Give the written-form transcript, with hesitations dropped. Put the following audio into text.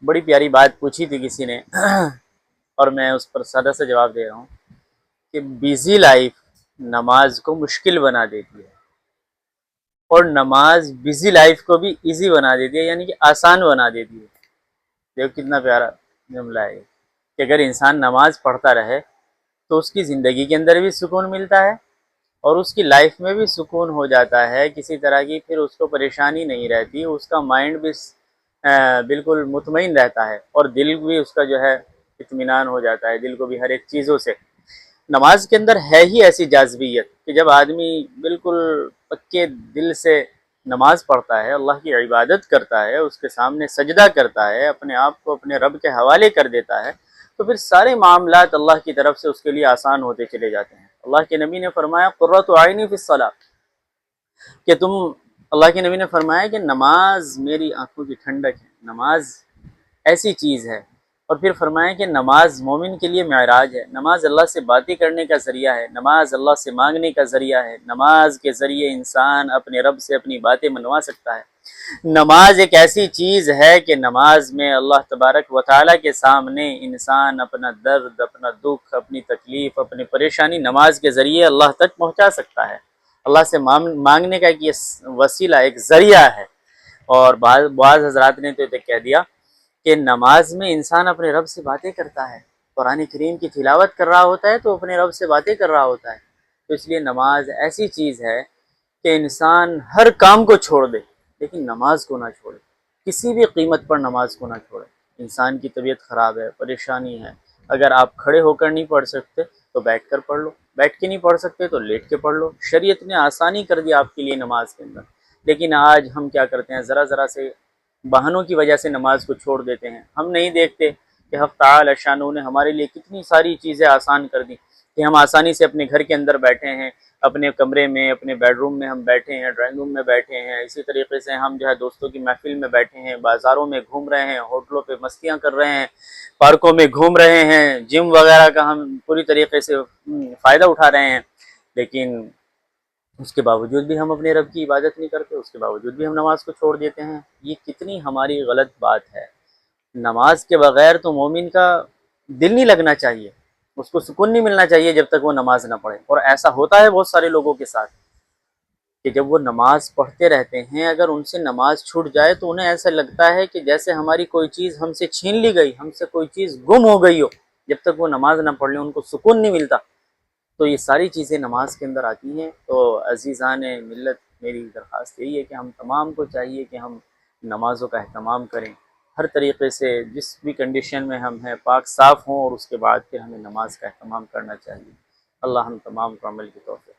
بڑی پیاری بات پوچھی تھی کسی نے اور میں اس پر سادہ سا جواب دے رہا ہوں کہ بیزی لائف نماز کو مشکل بنا دیتی ہے اور نماز بیزی لائف کو بھی ایزی بنا دیتی ہے، یعنی کہ آسان بنا دیتی ہے۔ دیکھو کتنا پیارا جملہ ہے کہ اگر انسان نماز پڑھتا رہے تو اس کی زندگی کے اندر بھی سکون ملتا ہے اور اس کی لائف میں بھی سکون ہو جاتا ہے، کسی طرح کی پھر اس کو پریشانی نہیں رہتی، اس کا مائنڈ بھی بالکل مطمئن رہتا ہے اور دل بھی اس کا جو ہے اطمینان ہو جاتا ہے، دل کو بھی ہر ایک چیزوں سے۔ نماز کے اندر ہے ہی ایسی جاذبیت کہ جب آدمی بالکل پکے دل سے نماز پڑھتا ہے، اللہ کی عبادت کرتا ہے، اس کے سامنے سجدہ کرتا ہے، اپنے آپ کو اپنے رب کے حوالے کر دیتا ہے، تو پھر سارے معاملات اللہ کی طرف سے اس کے لیے آسان ہوتے چلے جاتے ہیں۔ اللہ کے نبی نے فرمایا قرۃ عینی فی الصلاۃ، کہ اللہ کے نبی نے فرمایا کہ نماز میری آنکھوں کی ٹھنڈک ہے، نماز ایسی چیز ہے۔ اور پھر فرمایا کہ نماز مومن کے لیے معراج ہے، نماز اللہ سے باتیں کرنے کا ذریعہ ہے، نماز اللہ سے مانگنے کا ذریعہ ہے، نماز کے ذریعے انسان اپنے رب سے اپنی باتیں منوا سکتا ہے۔ نماز ایک ایسی چیز ہے کہ نماز میں اللہ تبارک و تعالیٰ کے سامنے انسان اپنا درد، اپنا دکھ، اپنی تکلیف، اپنی پریشانی نماز کے ذریعے اللہ تک پہنچا سکتا ہے۔ اللہ سے مانگنے کا ایک یہ وسیلہ، ایک ذریعہ ہے۔ اور بعض حضرات نے تو کہہ دیا کہ نماز میں انسان اپنے رب سے باتیں کرتا ہے، قرآن کریم کی تلاوت کر رہا ہوتا ہے تو اپنے رب سے باتیں کر رہا ہوتا ہے۔ تو اس لیے نماز ایسی چیز ہے کہ انسان ہر کام کو چھوڑ دے لیکن نماز کو نہ چھوڑے، کسی بھی قیمت پر نماز کو نہ چھوڑے۔ انسان کی طبیعت خراب ہے، پریشانی ہے، اگر آپ کھڑے ہو کر نہیں پڑھ سکتے تو بیٹھ کر پڑھ لو، بیٹھ کے نہیں پڑھ سکتے تو لیٹ کے پڑھ لو۔ شریعت نے آسانی کر دی آپ کے لیے نماز کے اندر، لیکن آج ہم کیا کرتے ہیں، ذرا ذرا سے بہانوں کی وجہ سے نماز کو چھوڑ دیتے ہیں۔ ہم نہیں دیکھتے کہ حق تعالی شانہ نے ہمارے لیے کتنی ساری چیزیں آسان کر دی کہ ہم آسانی سے اپنے گھر کے اندر بیٹھے ہیں، اپنے کمرے میں، اپنے بیڈ روم میں ہم بیٹھے ہیں، ڈرائنگ روم میں بیٹھے ہیں، اسی طریقے سے ہم جو ہے دوستوں کی محفل میں بیٹھے ہیں، بازاروں میں گھوم رہے ہیں، ہوٹلوں پہ مستیاں کر رہے ہیں، پارکوں میں گھوم رہے ہیں، جم وغیرہ کا ہم پوری طریقے سے فائدہ اٹھا رہے ہیں، لیکن اس کے باوجود بھی ہم اپنے رب کی عبادت نہیں کرتے، اس کے باوجود بھی ہم نماز کو چھوڑ دیتے ہیں۔ یہ کتنی ہماری غلط بات ہے۔ نماز کے بغیر تو مومن کا دل نہیں لگنا چاہیے، اس کو سکون نہیں ملنا چاہیے جب تک وہ نماز نہ پڑھے۔ اور ایسا ہوتا ہے بہت سارے لوگوں کے ساتھ کہ جب وہ نماز پڑھتے رہتے ہیں، اگر ان سے نماز چھوٹ جائے تو انہیں ایسا لگتا ہے کہ جیسے ہماری کوئی چیز ہم سے چھین لی گئی، ہم سے کوئی چیز گم ہو گئی ہو۔ جب تک وہ نماز نہ پڑھ لیں ان کو سکون نہیں ملتا۔ تو یہ ساری چیزیں نماز کے اندر آتی ہیں۔ تو عزیزان ملت، میری درخواست یہی ہے کہ ہم تمام کو چاہیے کہ ہم نمازوں کا اہتمام کریں، ہر طریقے سے جس بھی کنڈیشن میں ہم ہیں پاک صاف ہوں، اور اس کے بعد پھر ہمیں نماز کا اہتمام کرنا چاہیے۔ اللہ ہم تمام کو عمل کی توفیق